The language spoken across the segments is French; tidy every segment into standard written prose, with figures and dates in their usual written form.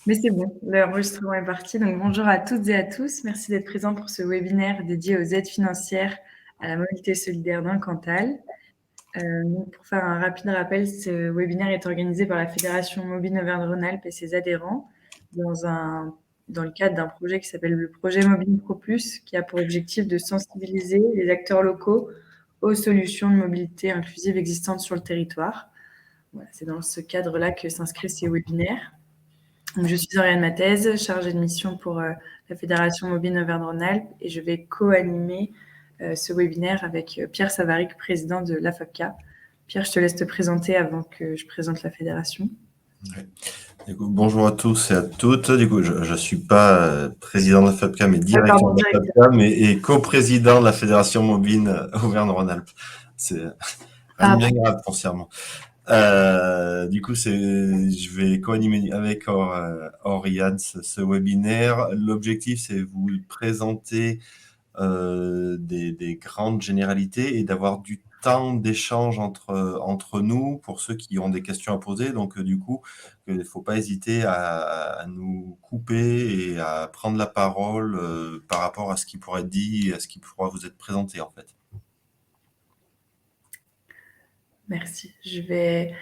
Mais c'est bon, l'enregistrement est parti. Donc, bonjour à toutes et à tous. Merci d'être présents pour ce webinaire dédié aux aides financières à la mobilité solidaire dans le Cantal. Donc, pour faire un rapide rappel, ce webinaire est organisé par la Fédération Mobile Auvergne-Rhône-Alpes et ses adhérents dans le cadre d'un projet qui s'appelle le projet Mobile ProPlus, qui a pour objectif de sensibiliser les acteurs locaux aux solutions de mobilité inclusive existantes sur le territoire. Voilà, c'est dans ce cadre-là que s'inscrivent ces webinaires. Donc, je suis Oriane Mathèse, chargée de mission pour la Fédération Mobile Auvergne-Rhône-Alpes, et je vais co-animer ce webinaire avec Pierre Savaric, président de l'AFAPCA. Pierre, je te laisse te présenter avant que je présente la fédération. Ouais. Du coup, bonjour à tous et à toutes. Du coup, je ne suis pas président de la FAPCA, mais directeur de la FAPCA, et co-président de la Fédération Mobile Auvergne-Rhône-Alpes. C'est rien de bien grave foncièrement. Du coup, je vais co-animer avec Oriane ce webinaire. L'objectif, c'est vous présenter des grandes généralités et d'avoir du temps d'échange entre nous pour ceux qui ont des questions à poser. Donc, du coup, il ne faut pas hésiter à nous couper et à prendre la parole par rapport à ce qui pourrait être dit et à ce qui pourra vous être présenté, en fait. Merci. Je vais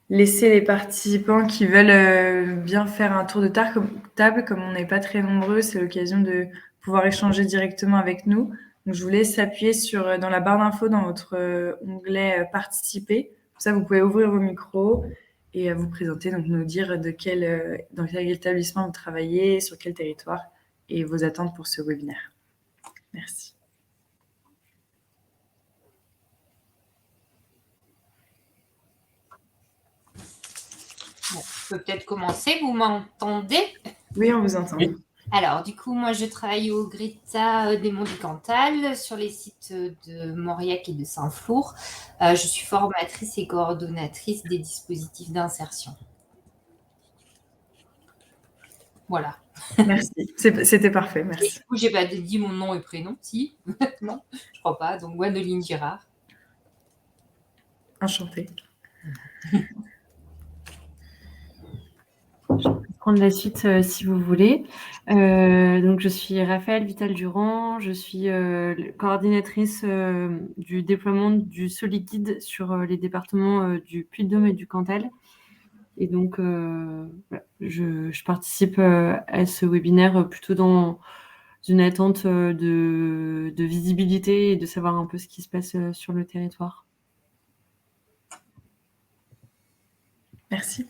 laisser les participants qui veulent bien faire un tour de table. Comme on n'est pas très nombreux, c'est l'occasion de pouvoir échanger directement avec nous. Donc, je vous laisse appuyer dans la barre d'infos dans votre onglet participer. Comme ça, vous pouvez ouvrir vos micros et vous présenter, donc nous dire dans quel établissement vous travaillez, sur quel territoire et vos attentes pour ce webinaire. Merci. Bon, je peux peut-être commencer, vous m'entendez? Oui, on vous entend. Oui. Alors, du coup, moi, je travaille au GRITA des Monts du Cantal, sur les sites de Mauriac et de Saint-Flour. Je suis formatrice et coordonnatrice des dispositifs d'insertion. Voilà. Merci, c'était parfait, merci. Et du coup, je n'ai pas dit mon nom et prénom, si? Non, je crois pas. Donc, Gwénoline Girard. Enchantée. Je peux prendre la suite si vous voulez. Donc, je suis Raphaël Vital-Durand, je suis coordinatrice du déploiement du Soliquid sur les départements du Puy-de-Dôme et du Cantal. Et donc, voilà, je participe à ce webinaire plutôt dans une attente de visibilité et de savoir un peu ce qui se passe sur le territoire. Merci.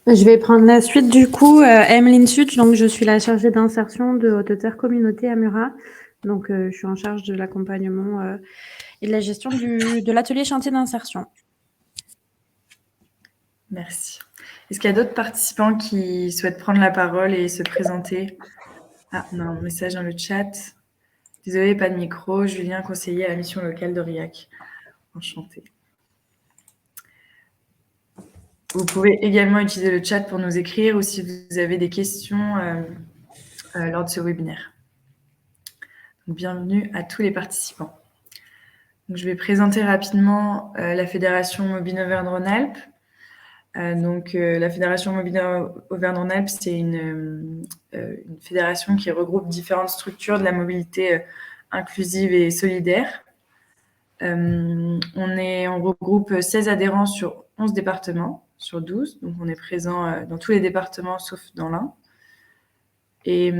Je vais prendre la suite du coup. Emeline Such, donc je suis la chargée d'insertion de Haute-Terre Communauté à Murat. Donc je suis en charge de l'accompagnement et de la gestion de l'atelier chantier d'insertion. Merci. Est-ce qu'il y a d'autres participants qui souhaitent prendre la parole et se présenter? Ah, on a un message dans le chat. Désolée, pas de micro. Julien, conseiller à la mission locale d'Aurillac. Enchanté. Vous pouvez également utiliser le chat pour nous écrire ou si vous avez des questions lors de ce webinaire. Donc, bienvenue à tous les participants. Donc, je vais présenter rapidement la Fédération Mobile Auvergne-Rhône-Alpes. La Fédération Mobile Auvergne-Rhône-Alpes, c'est une fédération qui regroupe différentes structures de la mobilité inclusive et solidaire. On regroupe 16 adhérents sur 11 départements, sur 12. Donc, on est présent dans tous les départements sauf dans l'Ain. Et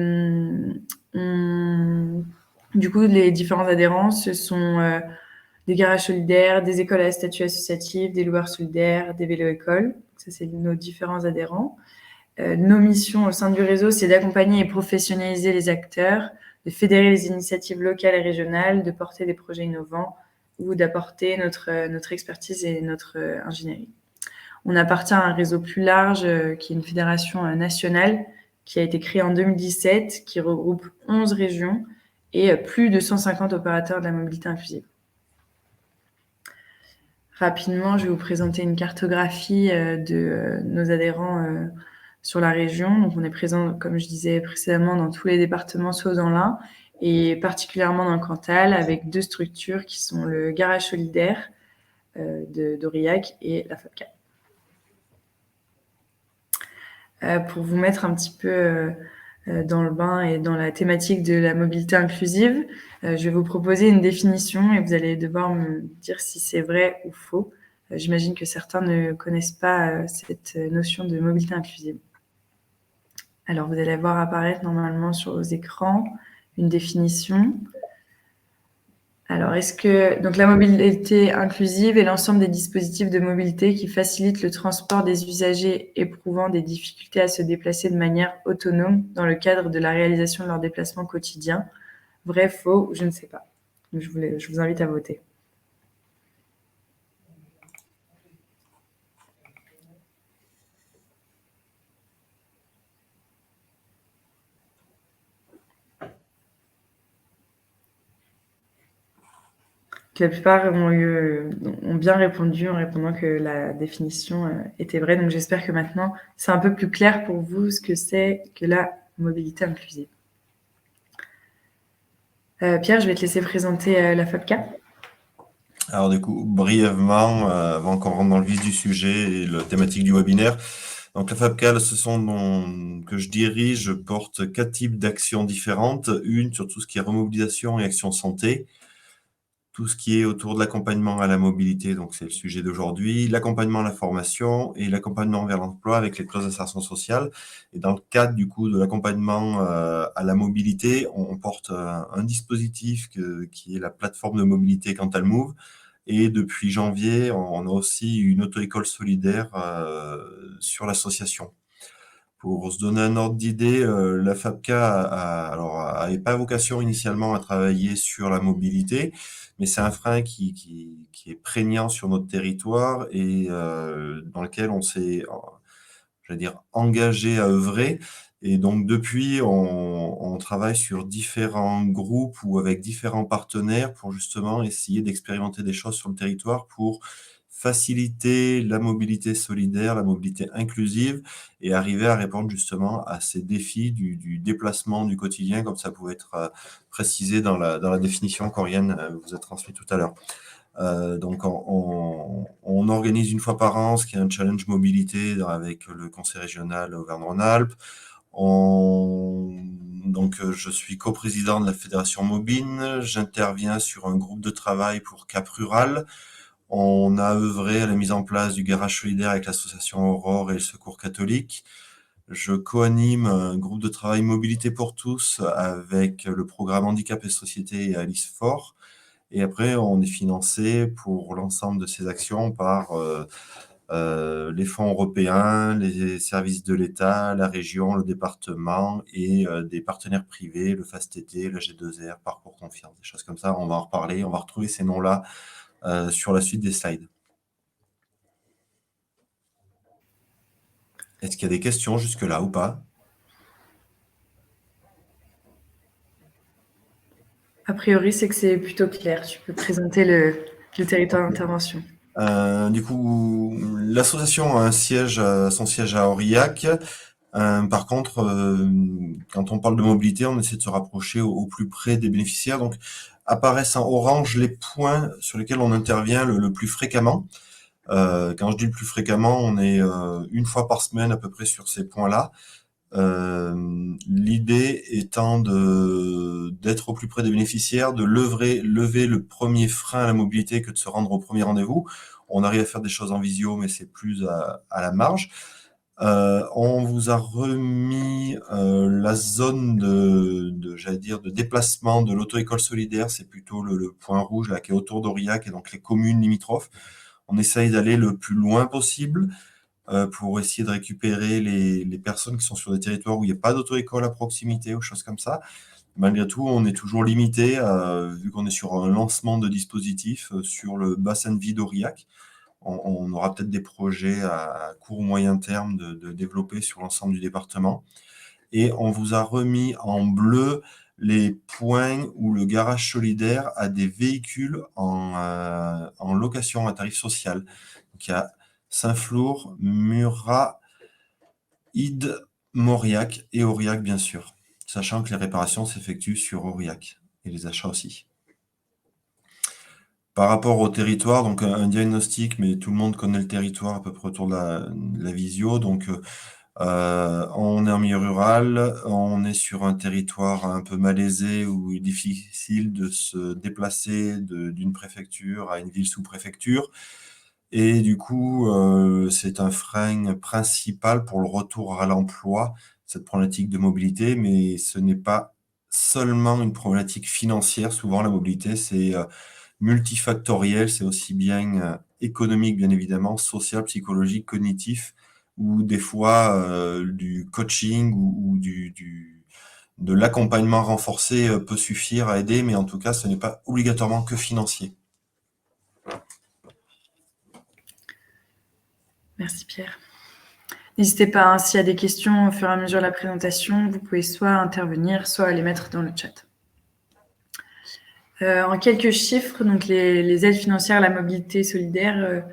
du coup, les différents adhérents, ce sont des garages solidaires, des écoles à statut associatif, des loueurs solidaires, des vélo-écoles. Ça, c'est nos différents adhérents. Nos missions au sein du réseau, c'est d'accompagner et professionnaliser les acteurs, de fédérer les initiatives locales et régionales, de porter des projets innovants ou d'apporter notre expertise et notre ingénierie. On appartient à un réseau plus large qui est une fédération nationale qui a été créée en 2017, qui regroupe 11 régions et plus de 150 opérateurs de la mobilité inclusive. Rapidement, je vais vous présenter une cartographie de nos adhérents sur la région. Donc, on est présent, comme je disais précédemment, dans tous les départements sauf dans l'Ain et particulièrement dans le Cantal avec 2 structures qui sont le garage solidaire d'Aurillac et la FAPCA. pour vous mettre un petit peu dans le bain et dans la thématique de la mobilité inclusive. Je vais vous proposer une définition et vous allez devoir me dire si c'est vrai ou faux. J'imagine que certains ne connaissent pas cette notion de mobilité inclusive. Alors, vous allez voir apparaître normalement sur vos écrans une définition. Alors, donc la mobilité inclusive est l'ensemble des dispositifs de mobilité qui facilitent le transport des usagers éprouvant des difficultés à se déplacer de manière autonome dans le cadre de la réalisation de leurs déplacements quotidiens. Vrai, faux, je ne sais pas. Je vous invite à voter. La plupart ont bien répondu en répondant que la définition était vraie. Donc j'espère que maintenant, c'est un peu plus clair pour vous ce que c'est que la mobilité inclusive. Pierre, je vais te laisser présenter la FAPCA. Alors du coup, brièvement, avant qu'on rentre dans le vif du sujet et la thématique du webinaire, donc la FAPCA, que je dirige, porte 4 types d'actions différentes. Une sur tout ce qui est remobilisation et action santé. Tout ce qui est autour de l'accompagnement à la mobilité, donc c'est le sujet d'aujourd'hui, l'accompagnement à la formation et l'accompagnement vers l'emploi avec les clauses d'insertion sociale. Et dans le cadre du coup de l'accompagnement à la mobilité, on porte un dispositif qui est la plateforme de mobilité Cantalmove. Et depuis janvier, on a aussi une auto-école solidaire sur l'association. Pour se donner un ordre d'idée, la FAPCA avait pas vocation initialement à travailler sur la mobilité, mais c'est un frein qui est prégnant sur notre territoire et dans lequel on s'est, j'allais dire, engagé à œuvrer. Et donc depuis, on travaille sur différents groupes ou avec différents partenaires pour justement essayer d'expérimenter des choses sur le territoire pour faciliter la mobilité solidaire, la mobilité inclusive et arriver à répondre justement à ces défis du déplacement du quotidien, comme ça pouvait être précisé dans la définition qu'Oriane vous a transmise tout à l'heure. Donc on organise une fois par an ce qui est un challenge mobilité avec le conseil régional Auvergne-Rhône-Alpes. Donc je suis coprésident de la Fédération Mobine, j'interviens sur un groupe de travail pour Cap Rural. On a œuvré à la mise en place du garage solidaire avec l'association Aurore et le Secours catholique. Je co-anime un groupe de travail Mobilité pour tous avec le programme Handicap et Société et Alice Fort. Et après, on est financé pour l'ensemble de ces actions par les fonds européens, les services de l'État, la région, le département et des partenaires privés, le FASTT, la G2R, Parcours Confiance, des choses comme ça. On va en reparler, on va retrouver ces noms-là sur la suite des slides. Est-ce qu'il y a des questions jusque-là ou pas? A priori, c'est que c'est plutôt clair. Tu peux présenter le territoire d'intervention. Du coup, l'association a son siège à Aurillac. Par contre, quand on parle de mobilité, on essaie de se rapprocher au plus près des bénéficiaires. Donc, apparaissent en orange les points sur lesquels on intervient le plus fréquemment. Quand je dis le plus fréquemment, on est une fois par semaine à peu près sur ces points-là. L'idée étant d'être au plus près des bénéficiaires, de lever le premier frein à la mobilité que de se rendre au premier rendez-vous. On arrive à faire des choses en visio, mais c'est plus à la marge. On vous a remis la zone j'allais dire, de déplacement de l'auto-école solidaire. C'est plutôt le point rouge là qui est autour d'Aurillac et donc les communes limitrophes. On essaye d'aller le plus loin possible pour essayer de récupérer les personnes qui sont sur des territoires où il n'y a pas d'auto-école à proximité ou choses comme ça. Malgré tout, on est toujours limité, vu qu'on est sur un lancement de dispositif sur le bassin de vie d'Aurillac. On aura peut-être des projets à court ou moyen terme de développer sur l'ensemble du département. Et on vous a remis en bleu les points où le garage solidaire a des véhicules en location à tarif social. Donc, il y a Saint-Flour, Murat, Ide, Mauriac et Aurillac, bien sûr. Sachant que les réparations s'effectuent sur Aurillac et les achats aussi. Par rapport au territoire, donc un diagnostic, mais tout le monde connaît le territoire à peu près autour de la visio. Donc, On est en milieu rural, on est sur un territoire un peu malaisé où il est difficile de se déplacer d'une préfecture à une ville sous préfecture. Et du coup, c'est un frein principal pour le retour à l'emploi, cette problématique de mobilité, mais ce n'est pas seulement une problématique financière. Souvent, la mobilité, c'est multifactoriel, c'est aussi bien économique, bien évidemment, social, psychologique, cognitif, ou des fois du coaching ou de l'accompagnement renforcé peut suffire à aider, mais en tout cas, ce n'est pas obligatoirement que financier. Merci Pierre. N'hésitez pas, hein, s'il y a des questions au fur et à mesure de la présentation, vous pouvez soit intervenir, soit les mettre dans le chat. En quelques chiffres, donc les aides financières à la mobilité solidaire,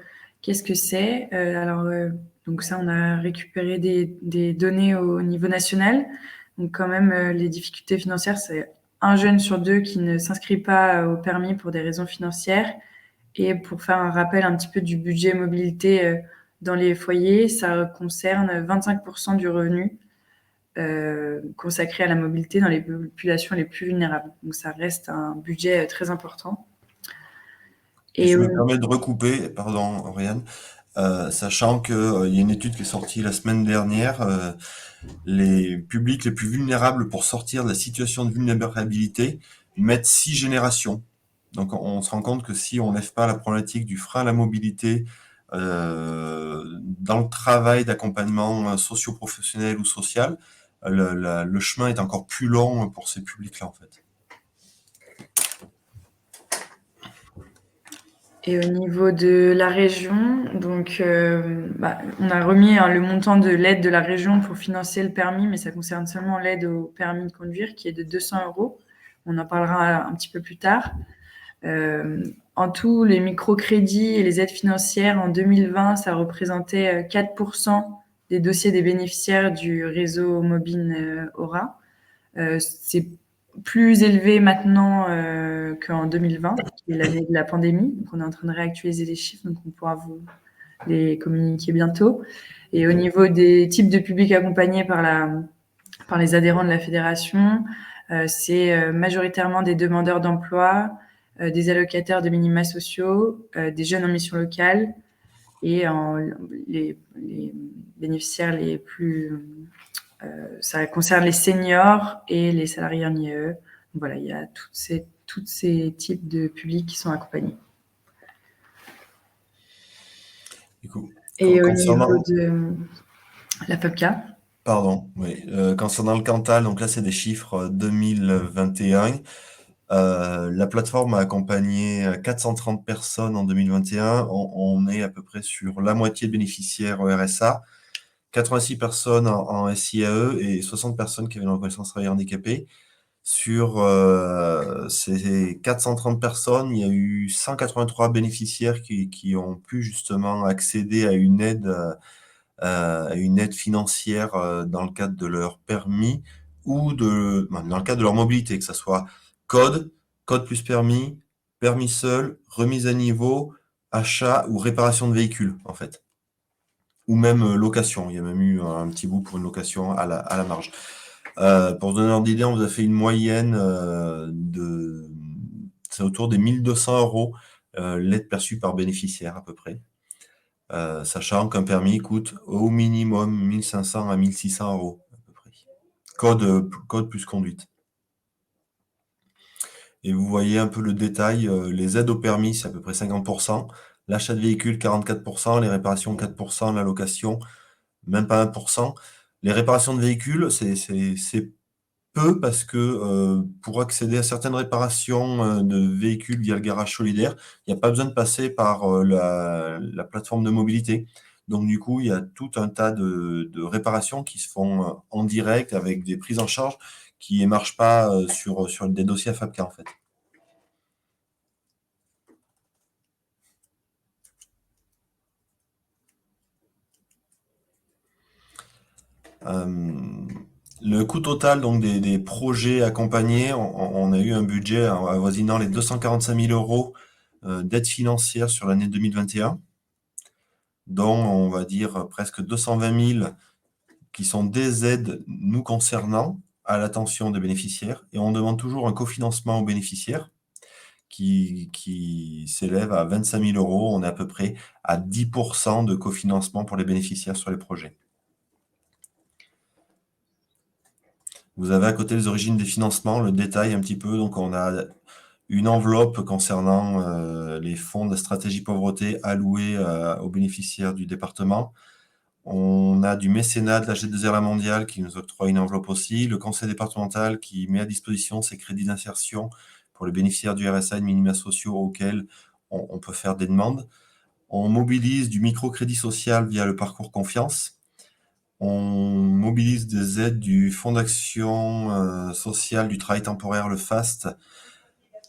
qu'est-ce que c'est? Donc ça, on a récupéré des données au niveau national. Donc quand même, les difficultés financières, c'est 1 jeune sur 2 qui ne s'inscrit pas au permis pour des raisons financières. Et pour faire un rappel un petit peu du budget mobilité dans les foyers, ça concerne 25% du revenu consacré à la mobilité dans les populations les plus vulnérables. Donc ça reste un budget très important. Et je me permets de recouper, pardon Oriane, sachant qu'il y a une étude qui est sortie la semaine dernière, les publics les plus vulnérables pour sortir de la situation de vulnérabilité mettent 6 générations. Donc on se rend compte que si on ne lève pas la problématique du frein à la mobilité dans le travail d'accompagnement socio-professionnel ou social, le chemin est encore plus long pour ces publics-là en fait. Et au niveau de la région, donc on a remis le montant de l'aide de la région pour financer le permis, mais ça concerne seulement l'aide au permis de conduire qui est de 200 €. On en parlera un petit peu plus tard. En tout, les microcrédits et les aides financières en 2020, ça représentait 4% des dossiers des bénéficiaires du réseau Mobine Aura. C'est plus élevé maintenant qu'en 2020, qui est l'année de la pandémie. Donc, on est en train de réactualiser les chiffres, donc on pourra vous les communiquer bientôt. Et au niveau des types de publics accompagnés par les adhérents de la fédération, c'est majoritairement des demandeurs d'emploi, des allocataires de minima sociaux, des jeunes en mission locale et les bénéficiaires les plus... ça concerne les seniors et les salariés en IE. Donc voilà, il y a tous ces types de publics qui sont accompagnés. Du coup, et au niveau de la FAPCA. Pardon, oui. Concernant le Cantal, donc là, c'est des chiffres 2021. La plateforme a accompagné 430 personnes en 2021. On est à peu près sur la moitié de bénéficiaires RSA, 86 personnes en SIAE et 60 personnes qui avaient une reconnaissance travailleur handicapé. Sur ces 430 personnes, il y a eu 183 bénéficiaires qui ont pu justement accéder à une aide financière dans le cadre de leur permis ou dans le cadre de leur mobilité, que ce soit code plus permis, permis seul, remise à niveau, achat ou réparation de véhicules, en fait. Ou même location. Il y a même eu un petit bout pour une location à la marge. Pour se donner un ordre d'idée, on vous a fait une moyenne c'est autour des 1 200 € l'aide perçue par bénéficiaire à peu près. Sachant qu'un permis coûte au minimum 1 500 à 1 600 € à peu près. Code plus conduite. Et vous voyez un peu le détail, les aides au permis, c'est à peu près 50%, l'achat de véhicules 44%, les réparations 4%, la location même pas 1%. Les réparations de véhicules, c'est peu parce que pour accéder à certaines réparations de véhicules via le garage solidaire, il n'y a pas besoin de passer par la plateforme de mobilité. Donc du coup, il y a tout un tas de réparations qui se font en direct avec des prises en charge qui ne marchent pas sur des dossiers à FAPCA en fait. Le coût total donc des projets accompagnés, on a eu un budget avoisinant les 245 000 € d'aide financière sur l'année 2021, dont on va dire presque 220 000 qui sont des aides nous concernant à l'attention des bénéficiaires, et on demande toujours un cofinancement aux bénéficiaires qui s'élève à 25 000 €. On est à peu près à 10% de cofinancement pour les bénéficiaires sur les projets. Vous avez à côté les origines des financements, le détail un petit peu. Donc, on a une enveloppe concernant les fonds de stratégie pauvreté alloués aux bénéficiaires du département. On a du mécénat de la G2RA mondiale qui nous octroie une enveloppe aussi. Le conseil départemental qui met à disposition ses crédits d'insertion pour les bénéficiaires du RSA et de minima sociaux auxquels on peut faire des demandes. On mobilise du microcrédit social via le parcours confiance. On mobilise des aides du Fonds d'action sociale du travail temporaire, le FAST,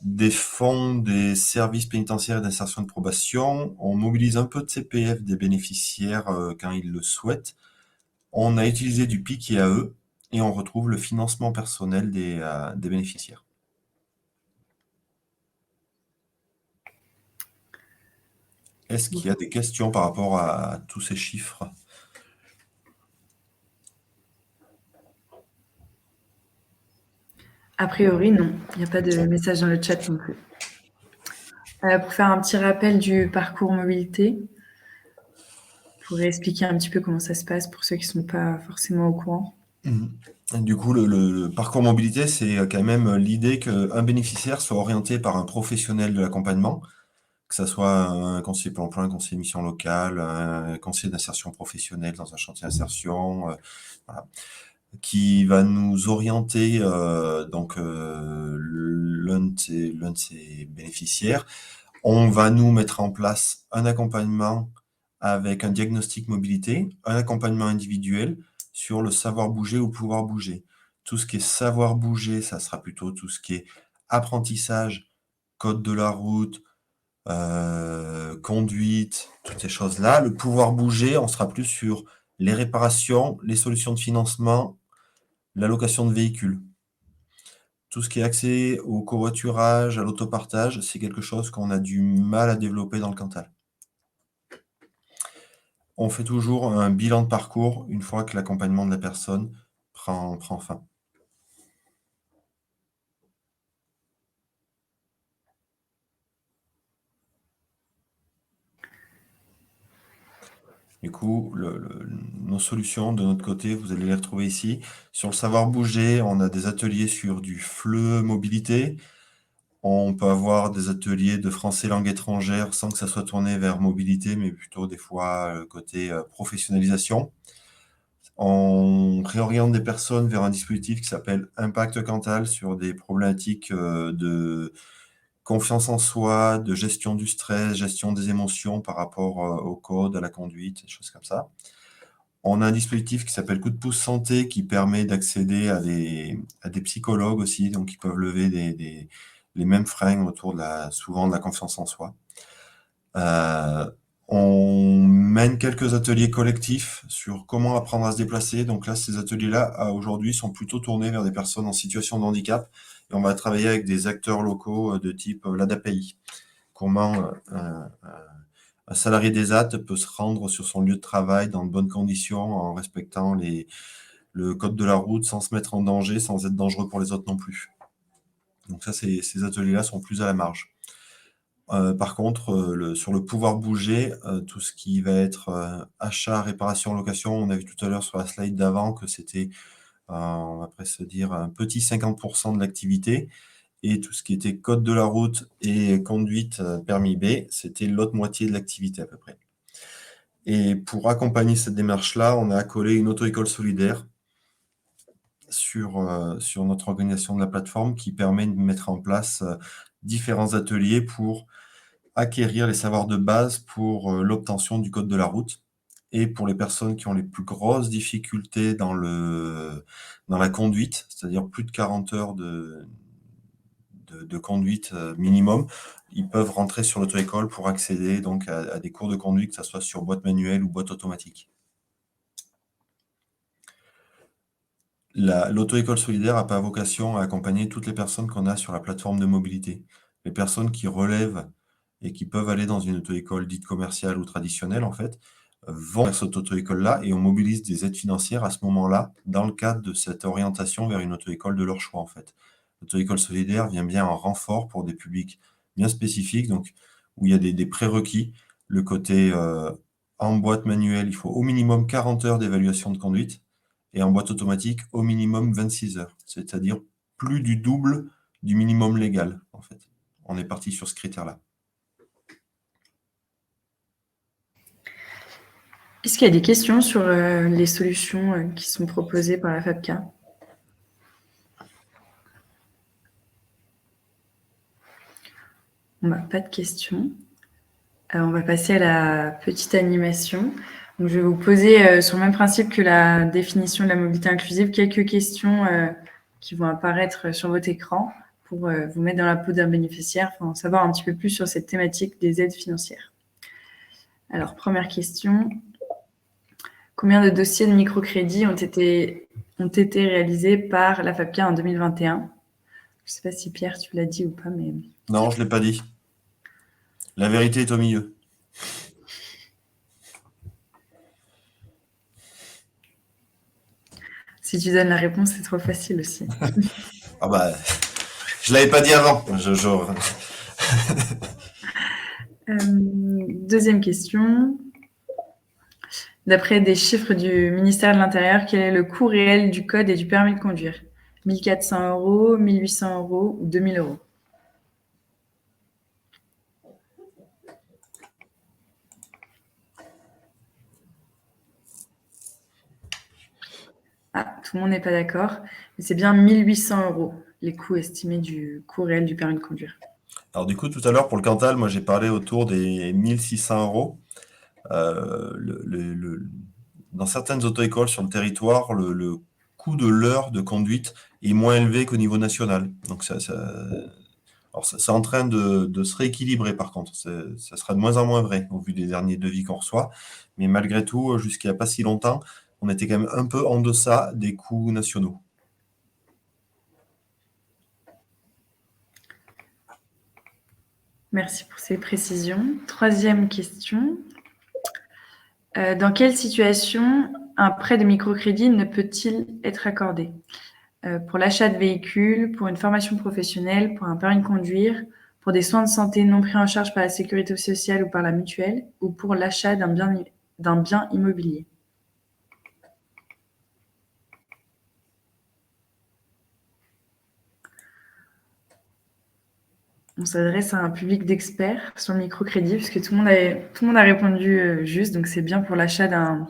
des fonds des services pénitentiaires et d'insertion de probation. On mobilise un peu de CPF des bénéficiaires quand ils le souhaitent. On a utilisé du PIC IAE et on retrouve le financement personnel des bénéficiaires. Est-ce qu'il y a des questions par rapport à tous ces chiffres ? A priori, non. Il n'y a pas de message dans le chat non plus. Pour faire un petit rappel du parcours mobilité, pour expliquer un petit peu comment ça se passe pour ceux qui ne sont pas forcément au courant. Du coup, le parcours mobilité, c'est quand même l'idée qu'un bénéficiaire soit orienté par un professionnel de l'accompagnement, que ce soit un conseiller Pôle emploi, un conseiller mission locale, un conseiller d'insertion professionnelle dans un chantier d'insertion, voilà, qui va nous orienter l'un de ces bénéficiaires. On va nous mettre en place un accompagnement avec un diagnostic mobilité, un accompagnement individuel sur le savoir bouger ou pouvoir bouger. Tout ce qui est savoir bouger, ça sera plutôt tout ce qui est apprentissage, code de la route, conduite, toutes ces choses-là. Le pouvoir bouger, on sera plus sur les réparations, les solutions de financement, la location de véhicules. Tout ce qui est accès au covoiturage, à l'autopartage, c'est quelque chose qu'on a du mal à développer dans le Cantal. On fait toujours un bilan de parcours une fois que l'accompagnement de la personne prend fin. Du coup, nos solutions de notre côté, vous allez les retrouver ici. Sur le savoir bouger, on a des ateliers sur du FLE mobilité. On peut avoir des ateliers de français langue étrangère sans que ça soit tourné vers mobilité, mais plutôt des fois côté professionnalisation. On réoriente des personnes vers un dispositif qui s'appelle Impact Cantal sur des problématiques de confiance en soi, de gestion du stress, gestion des émotions par rapport au code, à la conduite, des choses comme ça. On a un dispositif qui s'appelle Coup de pouce santé qui permet d'accéder à des psychologues aussi, donc ils peuvent lever les mêmes freins autour souvent de la confiance en soi. On mène quelques ateliers collectifs sur comment apprendre à se déplacer. Donc là, ces ateliers-là, aujourd'hui, sont plutôt tournés vers des personnes en situation de handicap. Et on va travailler avec des acteurs locaux de type l'ADAPI. Comment un salarié des AT peut se rendre sur son lieu de travail dans de bonnes conditions en respectant le code de la route sans se mettre en danger, sans être dangereux pour les autres non plus. Donc ça, ces ateliers-là sont plus à la marge. Par contre, sur le pouvoir bouger, tout ce qui va être achat, réparation, location, on a vu tout à l'heure sur la slide d'avant que c'était, on va presque dire, un petit 50% de l'activité. Et tout ce qui était code de la route et conduite permis B, c'était l'autre moitié de l'activité à peu près. Et pour accompagner cette démarche-là, on a accolé une auto-école solidaire sur notre organisation de la plateforme qui permet de mettre en place différents ateliers pour acquérir les savoirs de base pour l'obtention du code de la route. Et pour les personnes qui ont les plus grosses difficultés dans la conduite, c'est-à-dire plus de 40 heures de conduite minimum, ils peuvent rentrer sur l'auto-école pour accéder donc à des cours de conduite, que ce soit sur boîte manuelle ou boîte automatique. L'auto-école solidaire n'a pas vocation à accompagner toutes les personnes qu'on a sur la plateforme de mobilité. Les personnes qui relèvent et qui peuvent aller dans une auto-école dite commerciale ou traditionnelle, en fait, vont vers cette auto-école-là et on mobilise des aides financières à ce moment-là dans le cadre de cette orientation vers une auto-école de leur choix en fait. L'auto-école solidaire vient bien en renfort pour des publics bien spécifiques, donc où il y a des prérequis. Le côté en boîte manuelle, il faut au minimum 40 heures d'évaluation de conduite et en boîte automatique, au minimum 26 heures, c'est-à-dire plus du double du minimum légal en fait. On est parti sur ce critère-là. Est-ce qu'il y a des questions sur les solutions qui sont proposées par la FAPCA? Pas de questions. On va passer à la petite animation. Donc, je vais vous poser, sur le même principe que la définition de la mobilité inclusive, quelques questions qui vont apparaître sur votre écran pour vous mettre dans la peau d'un bénéficiaire, en savoir un petit peu plus sur cette thématique des aides financières. Alors, première question. Combien de dossiers de microcrédit ont été réalisés par la FAPCA en 2021? Je ne sais pas si Pierre, tu l'as dit ou pas, mais... Non, je ne l'ai pas dit. La vérité est au milieu. Si tu donnes la réponse, c'est trop facile aussi. Ah bah, je ne l'avais pas dit avant. Deuxième question. D'après des chiffres du ministère de l'Intérieur, quel est le coût réel du code et du permis de conduire? 1 400 €, 1 800 € ou 2 000 €? Ah, tout le monde n'est pas d'accord. Mais c'est bien 1 800 €, les coûts estimés du coût réel du permis de conduire. Alors du coup, tout à l'heure, pour le Cantal, moi j'ai parlé autour des 1 600 €. Dans certaines auto-écoles sur le territoire, le coût de l'heure de conduite est moins élevé qu'au niveau national. Donc c'est en train de se rééquilibrer par contre. Ça sera de moins en moins vrai au vu des derniers devis qu'on reçoit. Mais malgré tout, jusqu'il n'y a pas si longtemps, on était quand même un peu en deçà des coûts nationaux. Merci pour ces précisions. Troisième question. Dans quelle situation un prêt de microcrédit ne peut-il être accordé? Pour l'achat de véhicules, pour une formation professionnelle, pour un permis de conduire, pour des soins de santé non pris en charge par la sécurité sociale ou par la mutuelle, ou pour l'achat d'un bien immobilier. On s'adresse à un public d'experts sur le microcrédit, puisque tout le monde a répondu juste, donc c'est bien pour l'achat d'un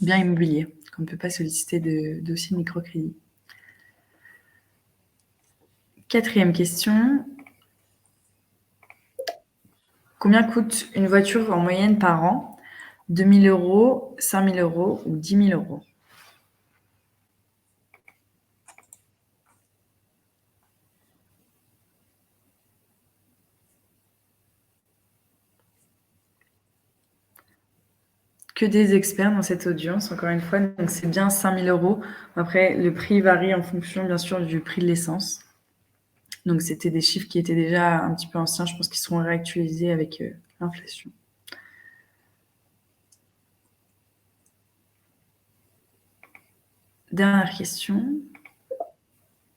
bien immobilier, qu'on ne peut pas solliciter de dossier de microcrédit. Quatrième question. Combien coûte une voiture en moyenne par an? 2 000 €, 5 000 € ou 10 000 €? Que des experts dans cette audience, encore une fois, donc c'est bien 5 000 €. Après, le prix varie en fonction, bien sûr, du prix de l'essence. Donc, c'était des chiffres qui étaient déjà un petit peu anciens. Je pense qu'ils seront réactualisés avec l'inflation. Dernière question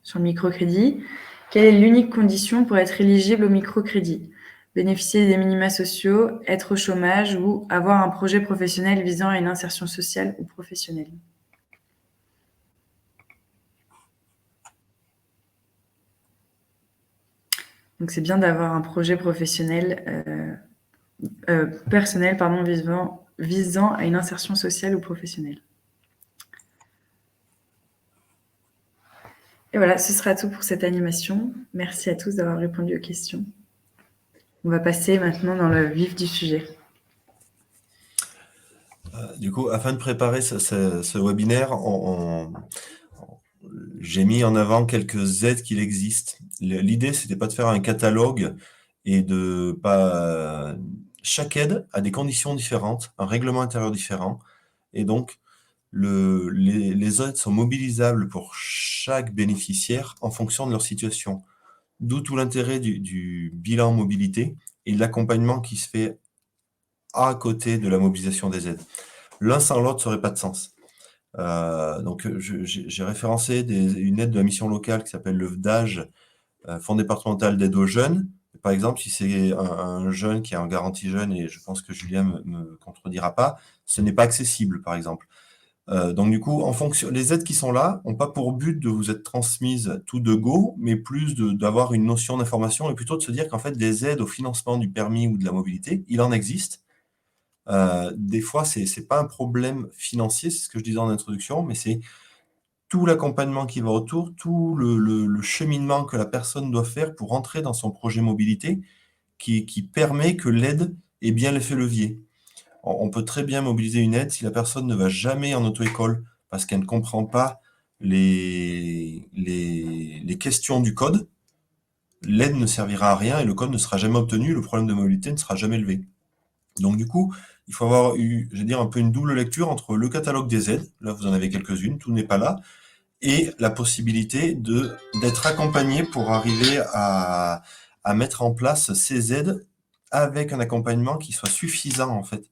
sur le microcrédit. Quelle est l'unique condition pour être éligible au microcrédit? Bénéficier des minima sociaux, être au chômage ou avoir un projet professionnel visant à une insertion sociale ou professionnelle? Donc, c'est bien d'avoir un projet professionnel, personnel, visant à une insertion sociale ou professionnelle. Et voilà, ce sera tout pour cette animation. Merci à tous d'avoir répondu aux questions. On va passer maintenant dans le vif du sujet. Du coup, afin de préparer ce webinaire, j'ai mis en avant quelques aides qu'il existe. L'idée, c'était pas de faire un catalogue et de pas... Chaque aide a des conditions différentes, un règlement intérieur différent, et donc les aides sont mobilisables pour chaque bénéficiaire en fonction de leur situation. D'où tout l'intérêt du bilan mobilité et de l'accompagnement qui se fait à côté de la mobilisation des aides. L'un sans l'autre, ça n'aurait pas de sens. Donc, j'ai référencé une aide de la mission locale qui s'appelle le FDAGE, Fonds départemental d'aide aux jeunes. Par exemple, si c'est un jeune qui est en garantie jeune, et je pense que Julien me contredira pas, ce n'est pas accessible, par exemple. Donc du coup, en fonction, les aides qui sont là n'ont pas pour but de vous être transmises tout de go, mais plus d'avoir une notion d'information et plutôt de se dire qu'en fait, des aides au financement du permis ou de la mobilité, il en existe. Des fois, c'est pas un problème financier, c'est ce que je disais en introduction, mais c'est tout l'accompagnement qui va autour, tout le cheminement que la personne doit faire pour entrer dans son projet mobilité qui permet que l'aide ait bien l'effet levier. On peut très bien mobiliser une aide si la personne ne va jamais en auto-école parce qu'elle ne comprend pas les questions du code. L'aide ne servira à rien et le code ne sera jamais obtenu, le problème de mobilité ne sera jamais levé. Donc du coup, il faut avoir eu, je vais dire, un peu une double lecture entre le catalogue des aides, là vous en avez quelques-unes, tout n'est pas là, et la possibilité d'être accompagné pour arriver à mettre en place ces aides avec un accompagnement qui soit suffisant en fait.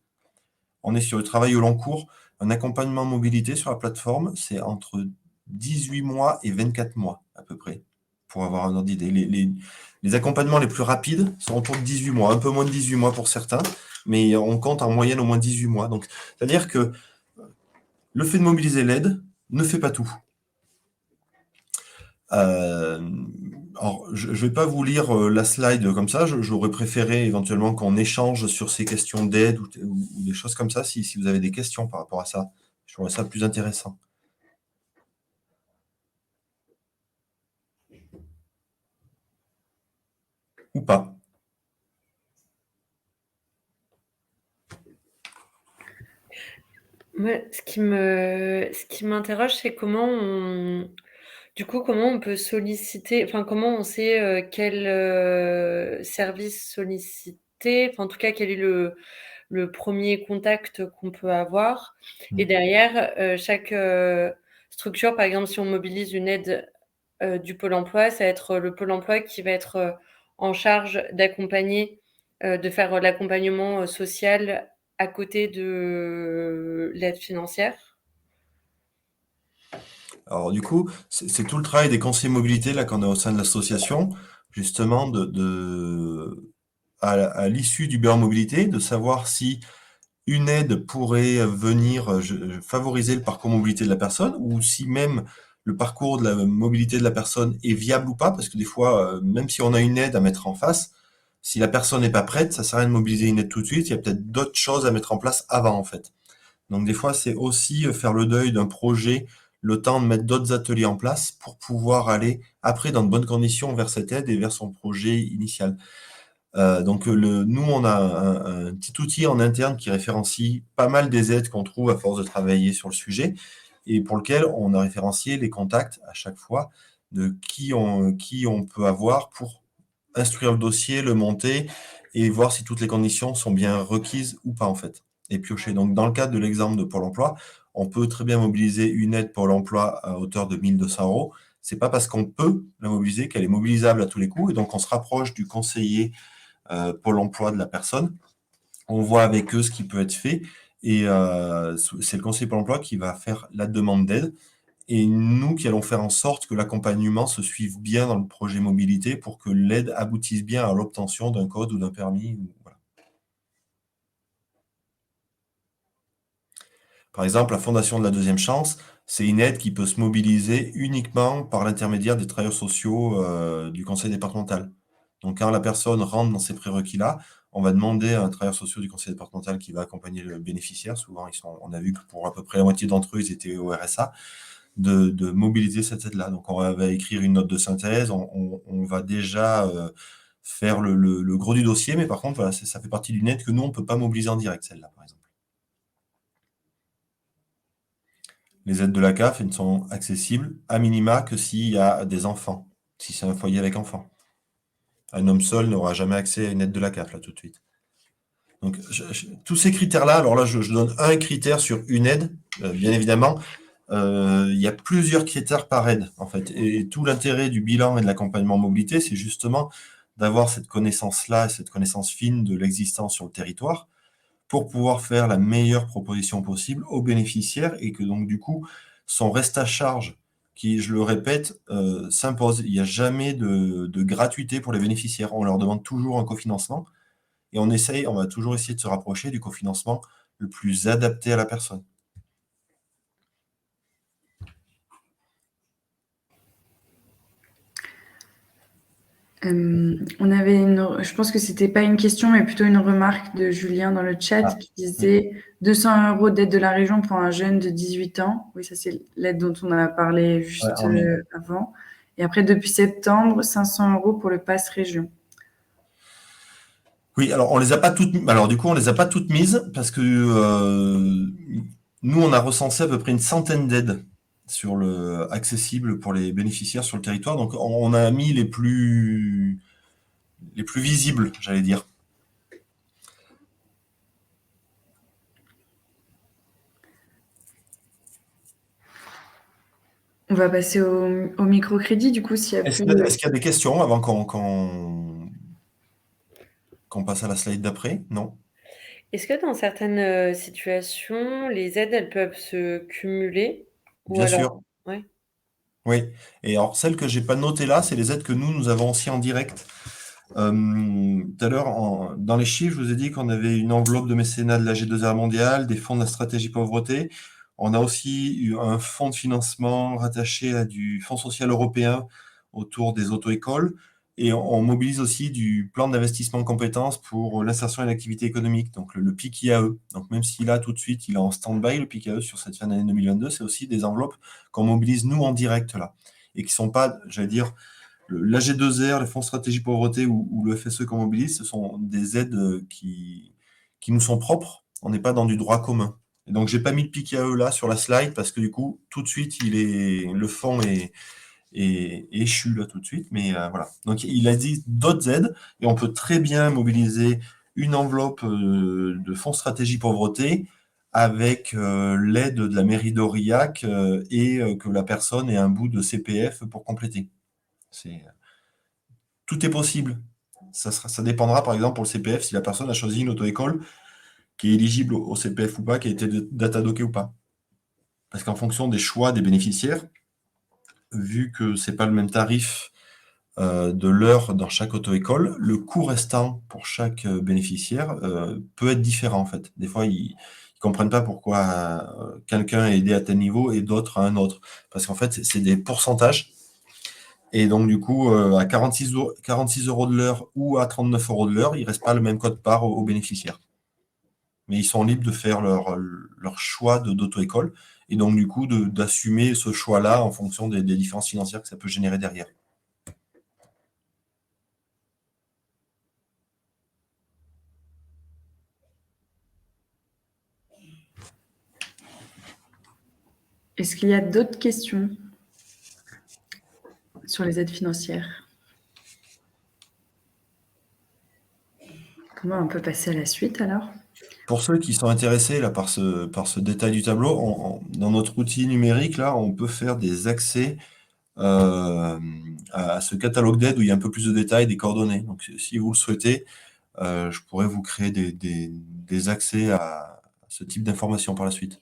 On est sur le travail au long cours. Un accompagnement mobilité sur la plateforme, c'est entre 18 mois et 24 mois à peu près, pour avoir un ordre d'idée. Les accompagnements les plus rapides sont autour de 18 mois, un peu moins de 18 mois pour certains, mais on compte en moyenne au moins 18 mois. Donc, c'est-à-dire que le fait de mobiliser l'aide ne fait pas tout. Alors, je ne vais pas vous lire la slide comme ça, j'aurais préféré éventuellement qu'on échange sur ces questions d'aide ou des choses comme ça, si vous avez des questions par rapport à ça. Je trouverais ça plus intéressant. Ou pas. Moi, ce qui m'interroge, c'est comment on peut solliciter, enfin, comment on sait quel service solliciter, enfin, en tout cas, quel est le premier contact qu'on peut avoir. Et derrière, chaque structure, par exemple, si on mobilise une aide du Pôle emploi, ça va être le Pôle emploi qui va être en charge d'accompagner, de faire l'accompagnement social à côté de l'aide financière. Alors du coup, c'est tout le travail des conseillers mobilité là qu'on a au sein de l'association, justement à l'issue du bilan mobilité, de savoir si une aide pourrait venir favoriser le parcours mobilité de la personne, ou si même le parcours de la mobilité de la personne est viable ou pas, parce que des fois, même si on a une aide à mettre en face, si la personne n'est pas prête, ça sert à rien de mobiliser une aide tout de suite, il y a peut-être d'autres choses à mettre en place avant, en fait. Donc des fois, c'est aussi faire le deuil d'un projet, le temps de mettre d'autres ateliers en place pour pouvoir aller après dans de bonnes conditions vers cette aide et vers son projet initial. Donc nous, on a un petit outil en interne qui référencie pas mal des aides qu'on trouve à force de travailler sur le sujet et pour lequel on a référencié les contacts à chaque fois de qui on peut avoir pour instruire le dossier, le monter et voir si toutes les conditions sont bien requises ou pas en fait, et piocher. Donc dans le cadre de l'exemple de Pôle emploi, on peut très bien mobiliser une aide Pôle emploi à hauteur de 1 200 €. C'est pas parce qu'on peut la mobiliser qu'elle est mobilisable à tous les coups, et donc on se rapproche du conseiller Pôle emploi de la personne. On voit avec eux ce qui peut être fait et c'est le conseiller Pôle emploi qui va faire la demande d'aide et nous qui allons faire en sorte que l'accompagnement se suive bien dans le projet mobilité pour que l'aide aboutisse bien à l'obtention d'un code ou d'un permis. Voilà. Par exemple, la Fondation de la Deuxième Chance, c'est une aide qui peut se mobiliser uniquement par l'intermédiaire des travailleurs sociaux du conseil départemental. Donc, quand la personne rentre dans ces prérequis-là, on va demander à un travailleur social du conseil départemental qui va accompagner le bénéficiaire. Souvent, on a vu que pour à peu près la moitié d'entre eux, ils étaient au RSA, de mobiliser cette aide-là. Donc, on va écrire une note de synthèse, on va déjà faire le gros du dossier, mais par contre, voilà, ça fait partie d'une aide que nous, on ne peut pas mobiliser en direct, celle-là, par exemple. Les aides de la CAF ne sont accessibles à minima que s'il y a des enfants, si c'est un foyer avec enfants. Un homme seul n'aura jamais accès à une aide de la CAF, là, tout de suite. Donc, tous ces critères-là, alors là, je donne un critère sur une aide, bien évidemment. Il y a plusieurs critères par aide, en fait. Et tout l'intérêt du bilan et de l'accompagnement mobilité, c'est justement d'avoir cette connaissance-là, cette connaissance fine de l'existence sur le territoire, pour pouvoir faire la meilleure proposition possible aux bénéficiaires et que donc du coup, son reste à charge, qui, je le répète, s'impose. Il n'y a jamais de gratuité pour les bénéficiaires. On leur demande toujours un cofinancement et on va toujours essayer de se rapprocher du cofinancement le plus adapté à la personne. On avait je pense que c'était pas une question, mais plutôt une remarque de Julien dans le chat qui disait 200 € d'aide de la région pour un jeune de 18 ans. Oui, ça c'est l'aide dont on a parlé juste avant. Et après, depuis septembre, 500 € pour le pass région. Oui, alors on les a pas toutes. Alors du coup, on les a pas toutes mises parce que nous, on a recensé à peu près une centaine d'aides sur le accessible pour les bénéficiaires sur le territoire. Donc, on a mis les plus visibles, j'allais dire. On va passer au microcrédit, du coup, s'il y a Est-ce qu'il y a des questions avant qu'on passe à la slide d'après? Non? Est-ce que dans certaines situations, les aides, elles peuvent se cumuler? Bien sûr. Ouais. Oui. Et alors, celles que j'ai pas notées là, c'est les aides que nous avons aussi en direct. Tout à l'heure, dans les chiffres, je vous ai dit qu'on avait une enveloppe de mécénat de la G2R mondiale, des fonds de la stratégie pauvreté. On a aussi eu un fonds de financement rattaché à du Fonds social européen autour des auto-écoles. Et on mobilise aussi du plan d'investissement en compétences pour l'insertion et l'activité économique, donc le PIC IAE. Donc même si là, tout de suite, il est en stand-by, le PIC IAE, sur cette fin d'année 2022, c'est aussi des enveloppes qu'on mobilise, nous, en direct, là. Et qui ne sont pas, j'allais dire, l'AG2R, les fonds stratégie pauvreté ou le FSE qu'on mobilise, ce sont des aides qui nous sont propres. On n'est pas dans du droit commun. Et donc, j'ai pas mis le PIC IAE là sur la slide parce que du coup, tout de suite, le fonds est échu là tout de suite. Mais voilà. Donc, il a dit d'autres aides et on peut très bien mobiliser une enveloppe de fonds stratégie pauvreté avec l'aide de la mairie d'Aurillac et que la personne ait un bout de CPF pour compléter. Tout est possible. Ça dépendra, par exemple, pour le CPF, si la personne a choisi une auto-école qui est éligible au CPF ou pas, qui a été datadocké ou pas. Parce qu'en fonction des choix des bénéficiaires, vu que ce n'est pas le même tarif de l'heure dans chaque auto-école, le coût restant pour chaque bénéficiaire peut être différent, en fait. Des fois, ils ne comprennent pas pourquoi quelqu'un est aidé à tel niveau et d'autres à un autre. Parce qu'en fait, c'est des pourcentages. Et donc, du coup, à 46 € de l'heure ou à 39 € de l'heure, il ne reste pas le même code-part aux bénéficiaires. Mais ils sont libres de faire leur choix d'auto-école et donc, du coup, d'assumer ce choix-là en fonction des différences financières que ça peut générer derrière. Est-ce qu'il y a d'autres questions sur les aides financières? On peut passer à la suite alors. Pour ceux qui sont intéressés là, par ce détail du tableau, dans notre outil numérique, là, on peut faire des accès à ce catalogue d'aide où il y a un peu plus de détails, des coordonnées. Donc, si vous le souhaitez, je pourrais vous créer des accès à ce type d'informations par la suite.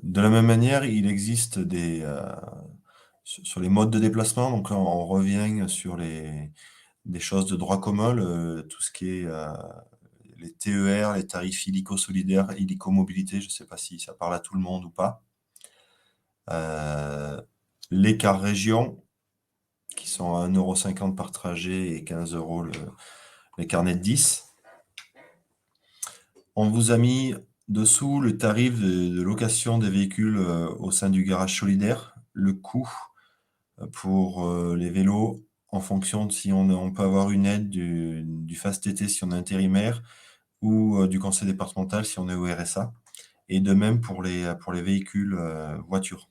De la même manière, il existe sur les modes de déplacement, donc là, on revient sur des choses de droit commun, tout ce qui est les TER, les tarifs illico-solidaires, illico-mobilité, je ne sais pas si ça parle à tout le monde ou pas. Les cars région, qui sont à 1,50 € par trajet et 15 € les carnets de 10. On vous a mis dessous le tarif de location des véhicules au sein du garage solidaire, le coût pour les vélos en fonction de si on peut avoir une aide du FAST-TT si on est intérimaire ou du conseil départemental si on est au RSA. Et de même pour les véhicules voitures.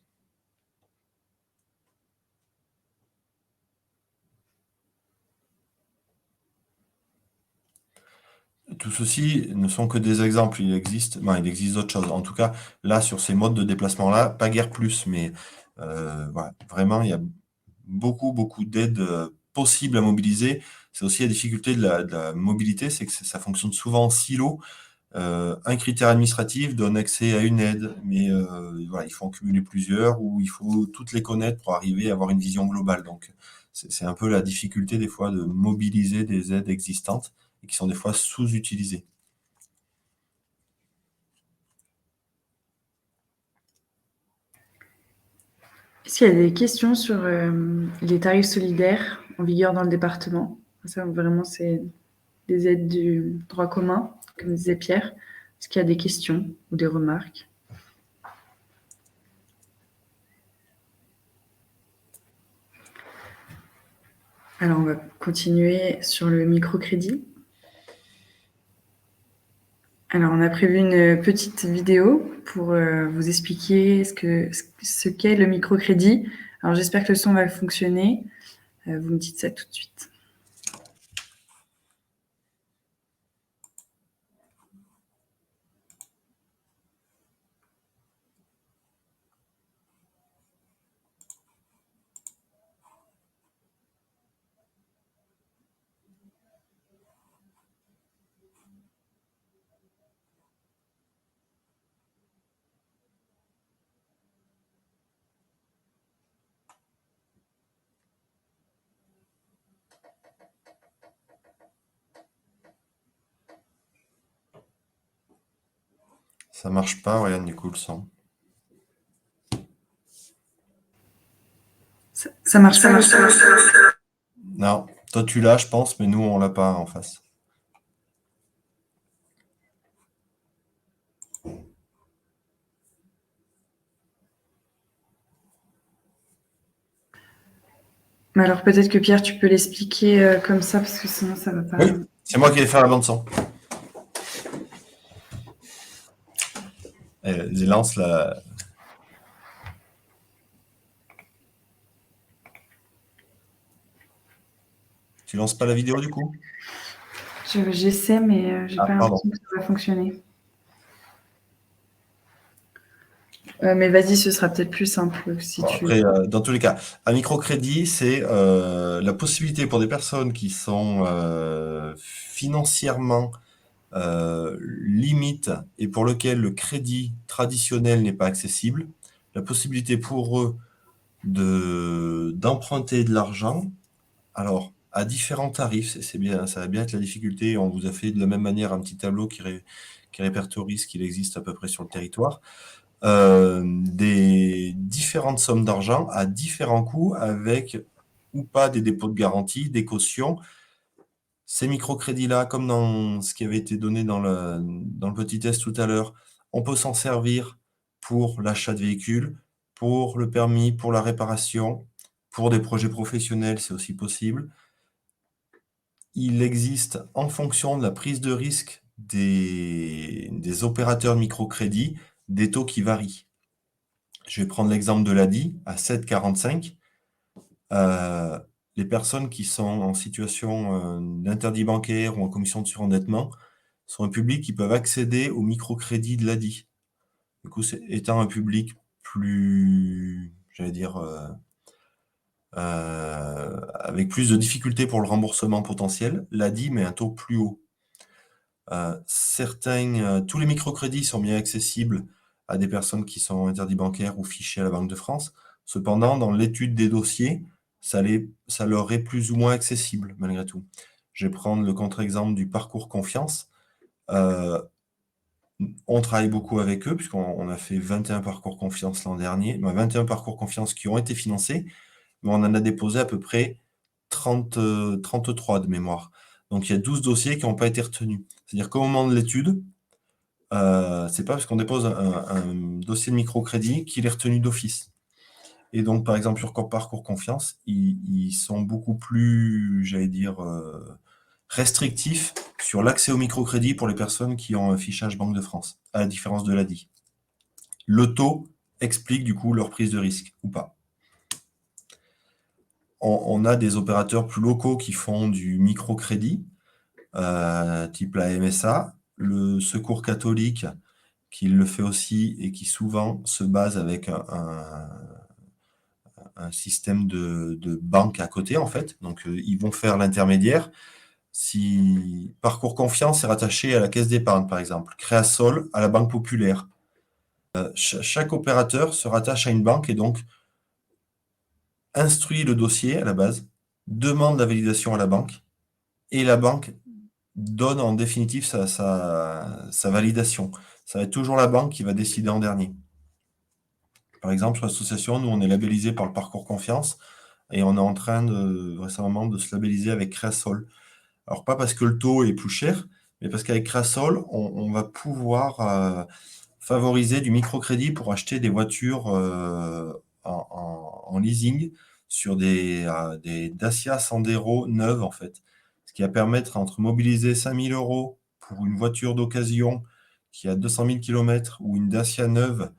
Tout ceci ne sont que des exemples. Il existe d'autres choses. En tout cas, là, sur ces modes de déplacement-là, pas guère plus, mais voilà, vraiment, il y a beaucoup d'aides possibles à mobiliser C'est aussi la difficulté de la mobilité, c'est que ça fonctionne souvent en silo. Un critère administratif donne accès à une aide, mais voilà, il faut en cumuler plusieurs ou il faut toutes les connaître pour arriver à avoir une vision globale. Donc, c'est un peu la difficulté des fois de mobiliser des aides existantes et qui sont des fois sous-utilisées. Est-ce qu'il y a des questions sur les tarifs solidaires en vigueur dans le département? Ça, vraiment, c'est des aides du droit commun, comme disait Pierre. Est-ce qu'il y a des questions ou des remarques? Alors, on va continuer sur le microcrédit. Alors, on a prévu une petite vidéo pour vous expliquer ce qu'est le microcrédit. Alors, j'espère que le son va fonctionner. Vous me dites ça tout de suite. Ça marche pas, Oriane, du coup, le son. Ça marche pas. Non, toi tu l'as, je pense, mais nous, on l'a pas en face. Mais alors, peut-être que Pierre, tu peux l'expliquer comme ça, parce que sinon, ça va pas. Oui, c'est moi qui vais faire la bande son. Je lance la... Tu lances pas la vidéo, du coup? J'essaie, mais j'ai pas l'impression que ça va fonctionner. Mais vas-y, ce sera peut-être plus simple si tu... Après, dans tous les cas, un microcrédit, c'est la possibilité pour des personnes qui sont financièrement limites et pour lesquelles le crédit traditionnel n'est pas accessible, la possibilité pour eux d'emprunter de l'argent, alors à différents tarifs, c'est bien, ça va bien être la difficulté. On vous a fait de la même manière un petit tableau qui répertorie ce qu'il existe à peu près sur le territoire. Des différentes sommes d'argent à différents coûts avec ou pas des dépôts de garantie, des cautions. Ces microcrédits-là, comme dans ce qui avait été donné dans le petit test tout à l'heure, on peut s'en servir pour l'achat de véhicules, pour le permis, pour la réparation, pour des projets professionnels, c'est aussi possible. Il existe, en fonction de la prise de risque des opérateurs de microcrédit, des taux qui varient. Je vais prendre l'exemple de l'ADI à 7,45. Les personnes qui sont en situation d'interdit bancaire ou en commission de surendettement sont un public qui peuvent accéder au microcrédit de l'ADI. Du coup, étant un public plus, j'allais dire, avec plus de difficultés pour le remboursement potentiel, l'ADI met un taux plus haut. Tous les microcrédits sont bien accessibles à des personnes qui sont interdits bancaires ou fichées à la Banque de France. Cependant, dans l'étude des dossiers, ça leur est plus ou moins accessible, malgré tout. Je vais prendre le contre-exemple du parcours confiance. On travaille beaucoup avec eux, puisqu'on a fait 21 parcours confiance l'an dernier, 21 parcours confiance qui ont été financés, mais on en a déposé à peu près 33 de mémoire. Donc, il y a 12 dossiers qui n'ont pas été retenus. C'est-à-dire qu'au moment de l'étude, c'est pas parce qu'on dépose un dossier de microcrédit qu'il est retenu d'office. Et donc, par exemple, sur Parcours Confiance, ils sont beaucoup plus, j'allais dire, restrictifs sur l'accès au microcrédit pour les personnes qui ont un fichage Banque de France, à la différence de l'ADI. Le taux explique du coup leur prise de risque ou pas. On a des opérateurs plus locaux qui font du microcrédit, type la MSA, le Secours catholique qui le fait aussi et qui souvent se base avec un un système de banque à côté, en fait. Donc, ils vont faire l'intermédiaire. Si Parcours Confiance est rattaché à la Caisse d'épargne, par exemple, Créasol à la Banque Populaire, chaque opérateur se rattache à une banque et donc instruit le dossier à la base, demande la validation à la banque et la banque donne en définitive sa validation. Ça va être toujours la banque qui va décider en dernier. Par exemple, sur l'association, nous, on est labellisé par le Parcours Confiance et on est en train récemment de se labelliser avec Créasol. Alors, pas parce que le taux est plus cher, mais parce qu'avec Créasol, on va pouvoir favoriser du microcrédit pour acheter des voitures en leasing sur des Dacia Sandero neuves, en fait. Ce qui va permettre entre mobiliser 5 000 € pour une voiture d'occasion qui a 200 000 km ou une Dacia neuve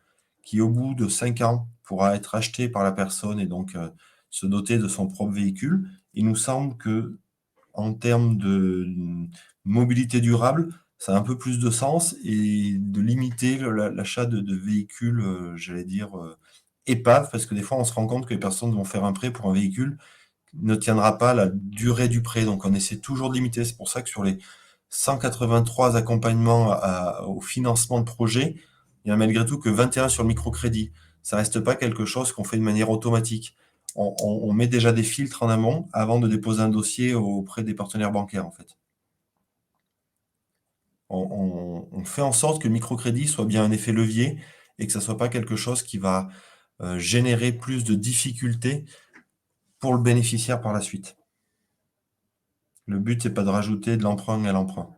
qui, au bout de 5 ans, pourra être achetée par la personne et donc se doter de son propre véhicule. Il nous semble que, en termes de mobilité durable, ça a un peu plus de sens et de limiter l'achat de véhicules, j'allais dire, épave, parce que des fois, on se rend compte que les personnes vont faire un prêt pour un véhicule qui ne tiendra pas la durée du prêt. Donc, on essaie toujours de limiter. C'est pour ça que sur les 183 accompagnements au financement de projet, il n'y en a malgré tout que 21 sur le microcrédit. Ça reste pas quelque chose qu'on fait de manière automatique. On met déjà des filtres en amont avant de déposer un dossier auprès des partenaires bancaires, en fait. On fait en sorte que le microcrédit soit bien un effet levier et que ça ne soit pas quelque chose qui va générer plus de difficultés pour le bénéficiaire par la suite. Le but, c'est pas de rajouter de l'emprunt à l'emprunt.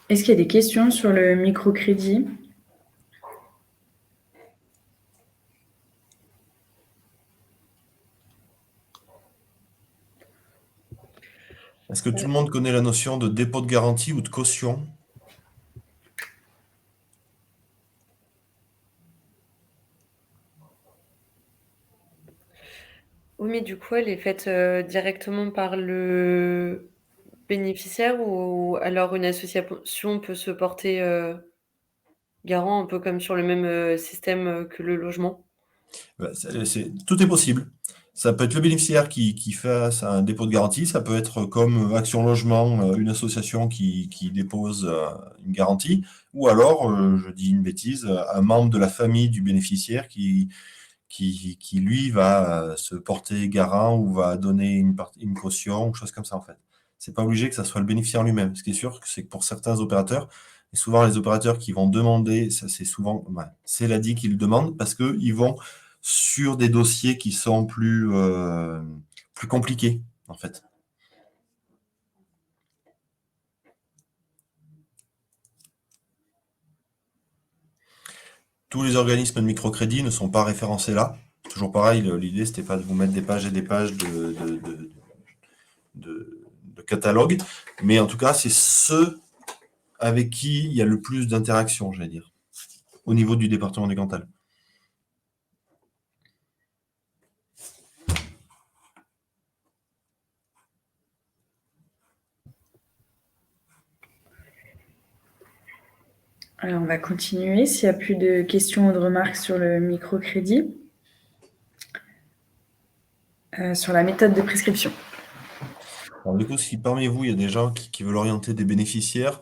Est-ce qu'il y a des questions sur le microcrédit? Est-ce que tout le monde connaît la notion de dépôt de garantie ou de caution? Oui, mais du coup, elle est faite directement par le bénéficiaire ou alors une association peut se porter garant un peu comme sur le même système que le logement? Tout est possible. Ça peut être le bénéficiaire qui fasse un dépôt de garantie, ça peut être comme Action Logement, une association qui dépose une garantie, ou alors, je dis une bêtise, un membre de la famille du bénéficiaire qui lui va se porter garant ou va donner une caution ou chose comme ça, en fait. C'est pas obligé que ça soit le bénéficiaire lui-même. Ce qui est sûr, c'est que pour certains opérateurs, et souvent les opérateurs qui vont demander, ça c'est souvent, c'est l'ADI qui le demande parce qu'ils vont sur des dossiers qui sont plus compliqués, en fait. Tous les organismes de microcrédit ne sont pas référencés là. Toujours pareil, l'idée, c'était pas de vous mettre des pages et des pages de catalogue, mais en tout cas, c'est ceux avec qui il y a le plus d'interactions, j'allais dire, au niveau du département du Cantal. Alors, on va continuer. S'il n'y a plus de questions ou de remarques sur le microcrédit, sur la méthode de prescription. Alors, du coup, si parmi vous, il y a des gens qui veulent orienter des bénéficiaires,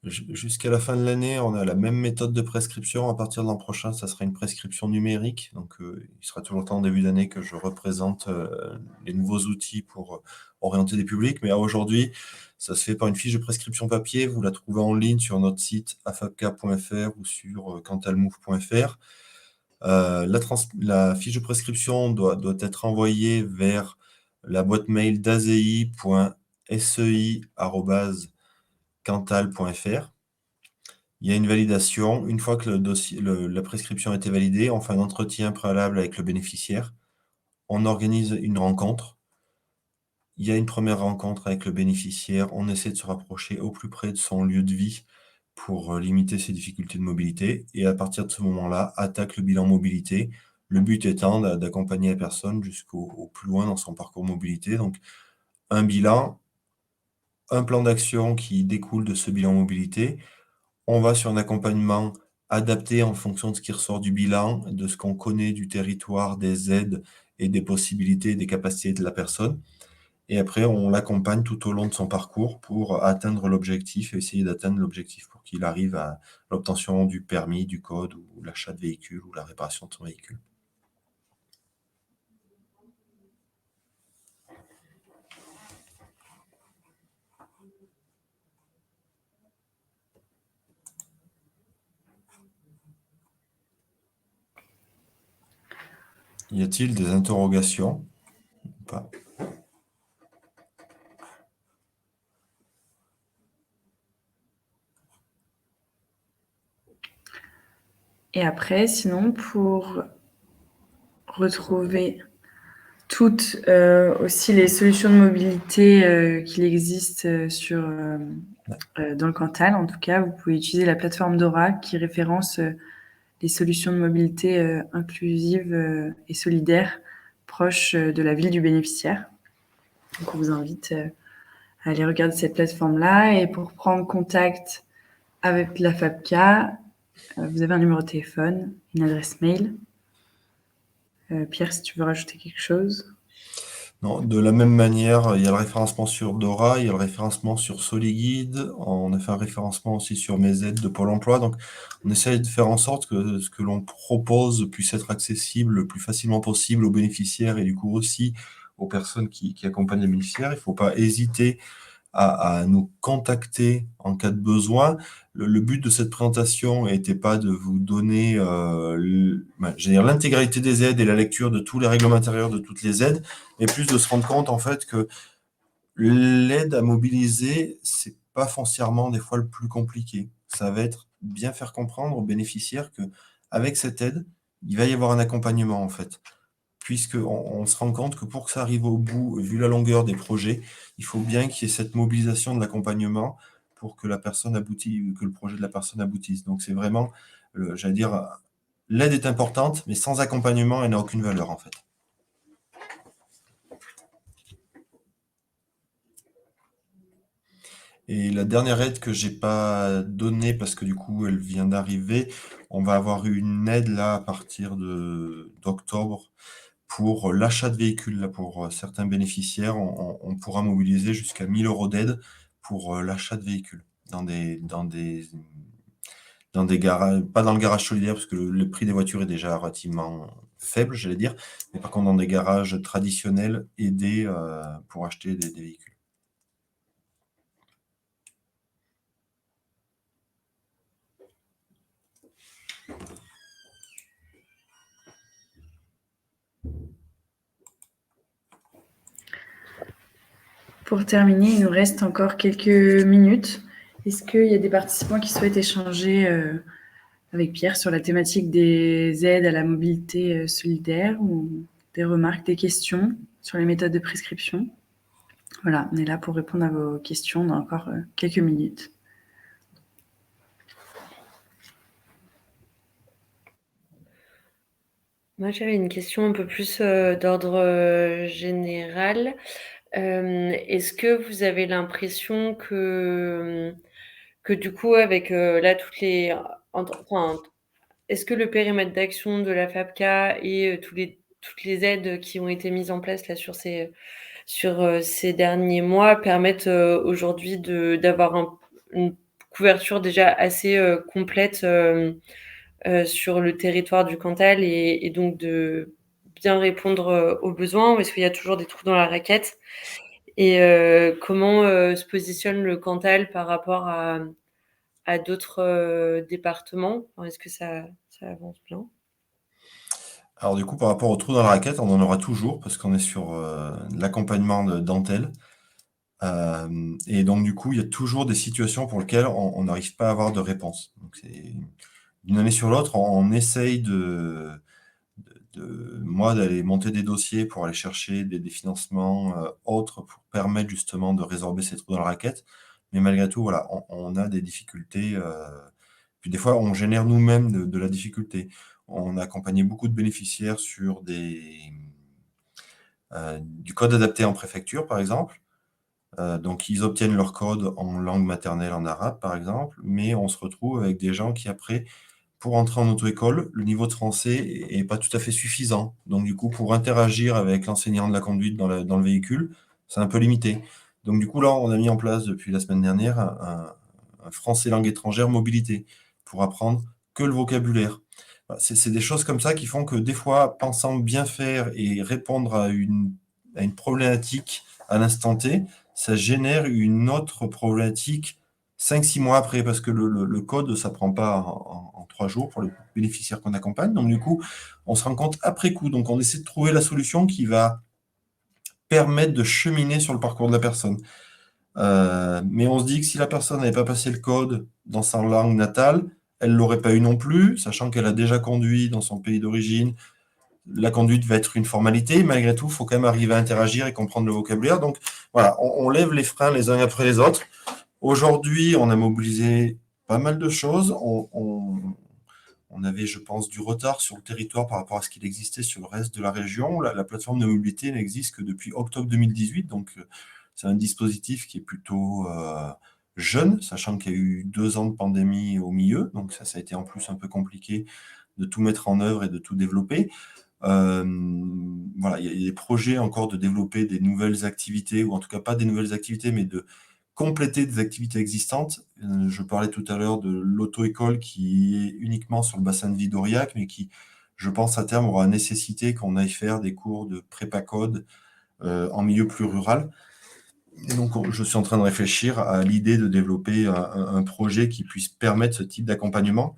jusqu'à la fin de l'année, on a la même méthode de prescription. À partir de l'an prochain, ça sera une prescription numérique. Donc, il sera toujours temps en début d'année que je représente les nouveaux outils pour orienter des publics. Mais aujourd'hui, ça se fait par une fiche de prescription papier. Vous la trouvez en ligne sur notre site afapka.fr ou sur cantalmove.fr. La fiche de prescription doit être envoyée vers la boîte mail d'azei.sei@cantal.fr. Il y a une validation. Une fois que la prescription a été validée, on fait un entretien préalable avec le bénéficiaire. On organise une rencontre. Il y a une première rencontre avec le bénéficiaire. On essaie de se rapprocher au plus près de son lieu de vie pour limiter ses difficultés de mobilité. Et à partir de ce moment-là, attaque le bilan mobilité. Le but étant d'accompagner la personne jusqu'au plus loin dans son parcours mobilité. Donc, un bilan, un plan d'action qui découle de ce bilan mobilité. on va sur un accompagnement adapté en fonction de ce qui ressort du bilan, de ce qu'on connaît du territoire, des aides et des possibilités, des capacités de la personne. Et après, on l'accompagne tout au long de son parcours pour atteindre l'objectif et essayer d'atteindre l'objectif pour qu'il arrive à l'obtention du permis, du code ou l'achat de véhicule ou la réparation de son véhicule. Y a-t-il des interrogations ou pas? Et après, sinon, pour retrouver toutes aussi les solutions de mobilité qu'il existe dans le Cantal, en tout cas, vous pouvez utiliser la plateforme Dora qui référence les solutions de mobilité inclusives et solidaires proches de la ville du bénéficiaire. Donc, on vous invite à aller regarder cette plateforme-là. Et pour prendre contact avec la FAPCA, vous avez un numéro de téléphone, une adresse mail. Pierre, si tu veux rajouter quelque chose. Non, de la même manière, il y a le référencement sur Dora, il y a le référencement sur Soliguide, on a fait un référencement aussi sur Mes aides de Pôle emploi. Donc, on essaye de faire en sorte que ce que l'on propose puisse être accessible le plus facilement possible aux bénéficiaires et du coup aussi aux personnes qui accompagnent les bénéficiaires. Il ne faut pas hésiter à nous contacter en cas de besoin. Le but de cette présentation n'était pas de vous donner l'intégralité des aides et la lecture de tous les règlements intérieurs de toutes les aides, mais plus de se rendre compte en fait que l'aide à mobiliser, c'est pas foncièrement des fois le plus compliqué. Ça va être bien faire comprendre aux bénéficiaires que avec cette aide, il va y avoir un accompagnement en fait. Puisqu'on se rend compte que pour que ça arrive au bout, vu la longueur des projets, il faut bien qu'il y ait cette mobilisation de l'accompagnement pour que la personne aboutisse, que le projet de la personne aboutisse. Donc c'est vraiment, j'allais dire, l'aide est importante, mais sans accompagnement, elle n'a aucune valeur en fait. Et la dernière aide que j'ai pas donnée, parce que du coup elle vient d'arriver, on va avoir une aide là à partir d'octobre pour l'achat de véhicules. Là, pour certains bénéficiaires, on pourra mobiliser jusqu'à 1 000 € d'aide pour l'achat de véhicules dans des garages, pas dans le garage solidaire, parce que le prix des voitures est déjà relativement faible, j'allais dire, mais par contre dans des garages traditionnels aidés pour acheter des véhicules. Pour terminer, il nous reste encore quelques minutes. Est-ce qu'il y a des participants qui souhaitent échanger avec Pierre sur la thématique des aides à la mobilité solidaire ou des remarques, des questions sur les méthodes de prescription? Voilà, on est là pour répondre à vos questions dans encore quelques minutes. Moi, j'avais une question un peu plus d'ordre général. Est-ce que vous avez l'impression que du coup, avec là, est-ce que le périmètre d'action de la FAPCA et toutes les aides qui ont été mises en place là sur ces derniers mois permettent aujourd'hui d'avoir une couverture déjà assez complète sur le territoire du Cantal et donc de bien répondre aux besoins, ou est-ce qu'il y a toujours des trous dans la raquette? Et comment se positionne le Cantal par rapport à d'autres départements? Enfin, est-ce que ça avance bien? Alors du coup, par rapport au trou dans la raquette, on en aura toujours, parce qu'on est sur l'accompagnement de dentelle. Et donc du coup, il y a toujours des situations pour lesquelles on n'arrive pas à avoir de réponse. Donc d'une année sur l'autre, on essaye moi d'aller monter des dossiers pour aller chercher des financements autres pour permettre justement de résorber ces trous dans la raquette. Mais malgré tout, voilà, on a des difficultés. Puis des fois, on génère nous-mêmes de la difficulté. On a accompagné beaucoup de bénéficiaires sur du code adapté en préfecture, par exemple. Donc, ils obtiennent leur code en langue maternelle, en arabe, par exemple, mais on se retrouve avec des gens qui, après, pour entrer en auto-école, le niveau de français est pas tout à fait suffisant. Donc, du coup, pour interagir avec l'enseignant de la conduite dans le véhicule, c'est un peu limité. Donc, du coup, là, on a mis en place, depuis la semaine dernière, un français langue étrangère mobilité pour apprendre que le vocabulaire. C'est des choses comme ça qui font que, des fois, pensant bien faire et répondre à une problématique à l'instant T, ça génère une autre problématique 5-6 mois après, parce que le code, ça prend pas en 3 jours pour les bénéficiaires qu'on accompagne. Donc, du coup, on se rend compte après coup. Donc, on essaie de trouver la solution qui va permettre de cheminer sur le parcours de la personne. Mais on se dit que si la personne n'avait pas passé le code dans sa langue natale, elle ne l'aurait pas eu non plus, sachant qu'elle a déjà conduit dans son pays d'origine. La conduite va être une formalité, malgré tout, il faut quand même arriver à interagir et comprendre le vocabulaire. Donc voilà, on lève les freins les uns après les autres. Aujourd'hui, on a mobilisé pas mal de choses. On avait, je pense, du retard sur le territoire par rapport à ce qu'il existait sur le reste de la région. La plateforme de mobilité n'existe que depuis octobre 2018, donc c'est un dispositif qui est plutôt jeune, sachant qu'il y a eu 2 ans de pandémie au milieu, donc ça a été en plus un peu compliqué de tout mettre en œuvre et de tout développer. Voilà, il y a des projets encore de développer des nouvelles activités, ou en tout cas pas des nouvelles activités, mais de compléter des activités existantes. Je parlais tout à l'heure de l'auto-école qui est uniquement sur le bassin de vie d'Aurillac, mais qui, je pense, à terme aura nécessité qu'on aille faire des cours de prépa code en milieu plus rural. Et donc, je suis en train de réfléchir à l'idée de développer un projet qui puisse permettre ce type d'accompagnement.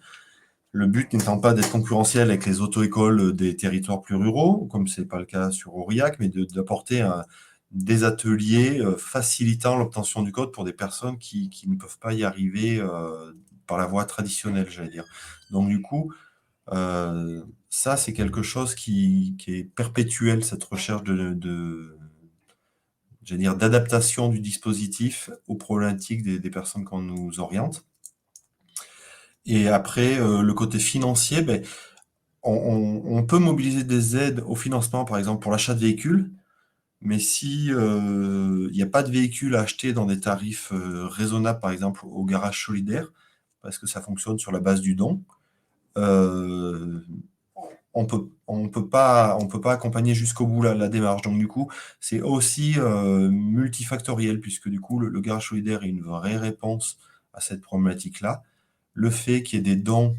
Le but n'étant pas d'être concurrentiel avec les auto-écoles des territoires plus ruraux, comme ce n'est pas le cas sur Aurillac, mais d'apporter des ateliers facilitant l'obtention du code pour des personnes qui ne peuvent pas y arriver par la voie traditionnelle, j'allais dire. Donc, du coup, ça, c'est quelque chose qui est perpétuel, cette recherche j'allais dire, d'adaptation du dispositif aux problématiques des personnes qu'on nous oriente. Et après, le côté financier, ben, on peut mobiliser des aides au financement, par exemple, pour l'achat de véhicules, mais si il n'y a pas de véhicules à acheter dans des tarifs raisonnables, par exemple, au garage solidaire, parce que ça fonctionne sur la base du don, on peut pas accompagner jusqu'au bout la démarche. Donc, du coup, c'est aussi multifactoriel, puisque du coup, le garage solidaire est une vraie réponse à cette problématique-là. Le fait qu'il y ait des dons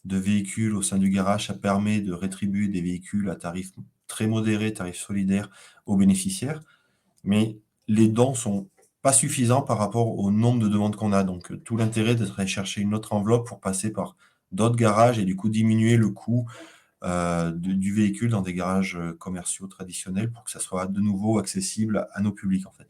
de véhicules au sein du garage, ça permet de rétribuer des véhicules à tarif très modéré, tarif solidaire aux bénéficiaires. Mais les dons sont pas suffisants par rapport au nombre de demandes qu'on a. Donc, tout l'intérêt d'être allé chercher une autre enveloppe pour passer par d'autres garages et du coup diminuer le coût du véhicule dans des garages commerciaux traditionnels pour que ça soit de nouveau accessible à nos publics, en fait.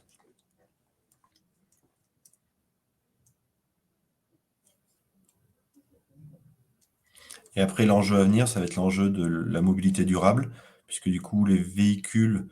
Et après, l'enjeu à venir, ça va être l'enjeu de la mobilité durable, puisque du coup, les véhicules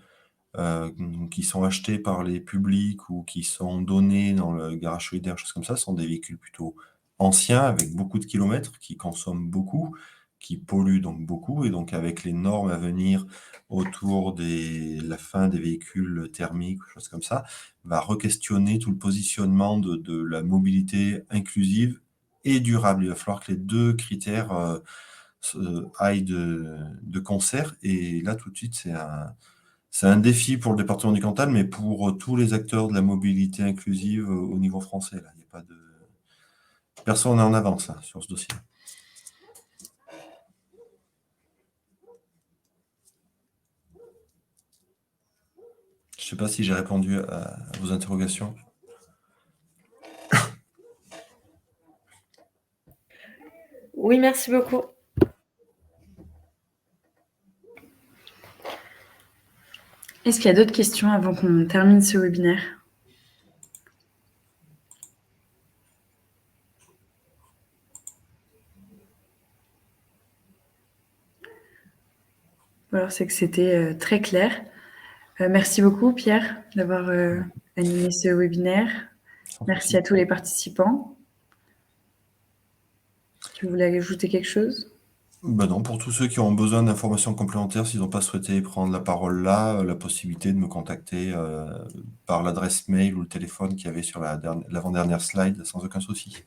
qui sont achetés par les publics ou qui sont donnés dans le garage solidaire, choses comme ça, sont des véhicules plutôt anciens, avec beaucoup de kilomètres, qui consomment beaucoup, qui polluent donc beaucoup, et donc avec les normes à venir autour de la fin des véhicules thermiques, choses comme ça, va re-questionner tout le positionnement de la mobilité inclusive et durable. Il va falloir que les deux critères aillent de concert, et là tout de suite c'est un défi pour le département du Cantal, mais pour tous les acteurs de la mobilité inclusive au niveau français. Là. Il n'y a pas de... Personne n'est en avance là, sur ce dossier. Je ne sais pas si j'ai répondu à vos interrogations. Oui, merci beaucoup. Est-ce qu'il y a d'autres questions avant qu'on termine ce webinaire ? Alors, c'est que c'était très clair. Merci beaucoup, Pierre, d'avoir animé ce webinaire. Merci à tous les participants. Tu voulais ajouter quelque chose ? Ben non, pour tous ceux qui ont besoin d'informations complémentaires, s'ils n'ont pas souhaité prendre la parole là, la possibilité de me contacter par l'adresse mail ou le téléphone qu'il y avait sur l'avant-dernière slide, sans aucun souci.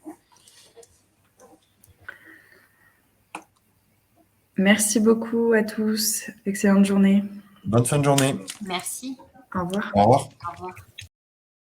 Merci beaucoup à tous. Excellente journée. Bonne fin de journée. Merci. Au revoir. Au revoir. Au revoir.